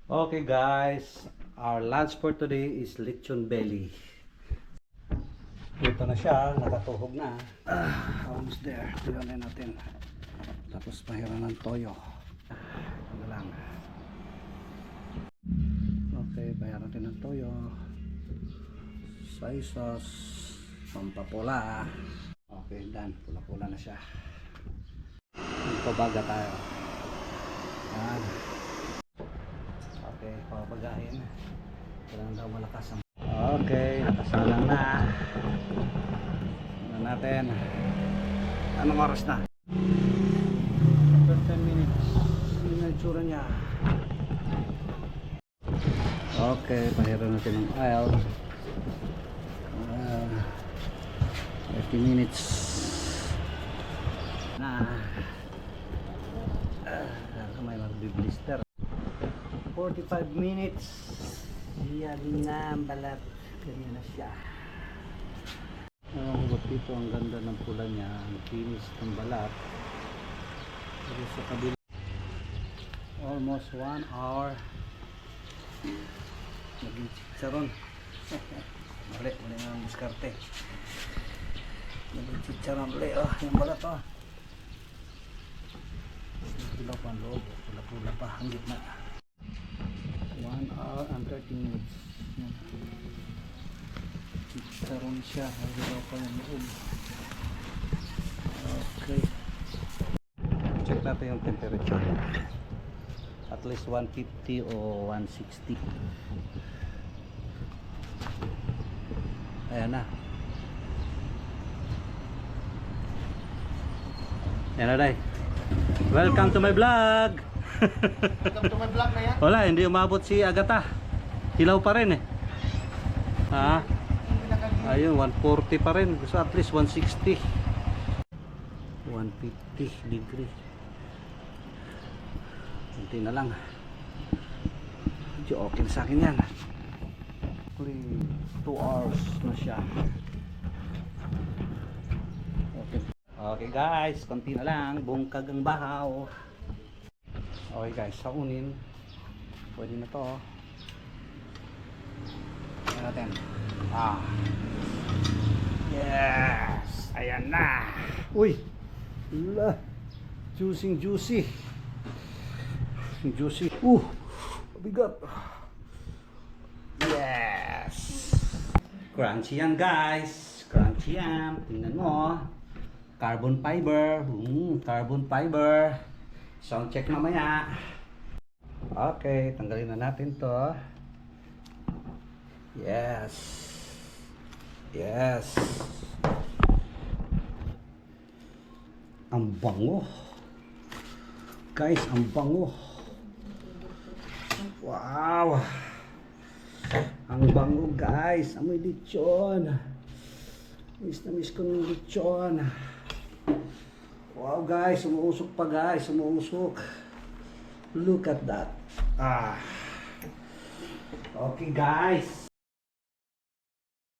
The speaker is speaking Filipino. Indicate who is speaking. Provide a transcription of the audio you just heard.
Speaker 1: Okay guys, our lunch for today is lechon belly. Ito na siya, nakatuhog na. Almost there. Tignan natin. Tapos pahiran ng toyo. Ano lang. Okay, pahiran natin ng toyo. Soy sauce. Pampapula. Okay, done. Pula-pula na siya. Pabaga tayo. Yan. Okay, pabagahin. Kailangan daw malakas ang... Okay, nakasalang na. Ano natin? Anong oras na? After 10 minutes. Yun na itsura niya. Okay, pahiran natin ng oil. 30 minutes. Na. May mag-blister. 45 minutes. Yan na ang balat. Ganyan na siya. Huwag dito, ang ganda ng pula niya. Ang kinis ng balat. Pero sa kabila, almost 1 hour. Naging chicharon. Mali nga ang diskarte. Naging chicharon ulit. Oh, yung balat oh. Pula pa ang loob. Pula-pula pa ang gitna. 1 hour and 30 minutes. Chicharon siya. Pula pa yung loob. Okay. Check natin yung temperature. At least 150 o 160. Ayan na. Ayan na day. Welcome to my vlog.
Speaker 2: Welcome to my vlog na yan.
Speaker 1: Wala, hindi umabot si Agata. Hilaw pa rin eh. Ha? Ayun, 140 pa rin. Gusto at least 160. 150 degree. Kunti na lang. Medyo okay na sa akin yan. 2 hours na siya. Okay. Okay guys, konti na lang. Bungkag ang bahaw. Okay guys, saunin. Pwede na to. Ayan natin. Yes! Ayan na! Uy! Juicy, juicy. Juicy. Bigat. Yes! Crunchy yan guys. Crunchy yan. Tingnan mo. Carbon fiber. Carbon fiber. Sound check mamaya. Okay, tanggalin na natin to. Yes. Yes. Ang bango. Guys, ang bango. Wow. Ang bango guys. Amoy lechon. Miss na miss ko ng lechon. Wow guys, umuusok pa guys, umuusok. Look at that. Okay guys.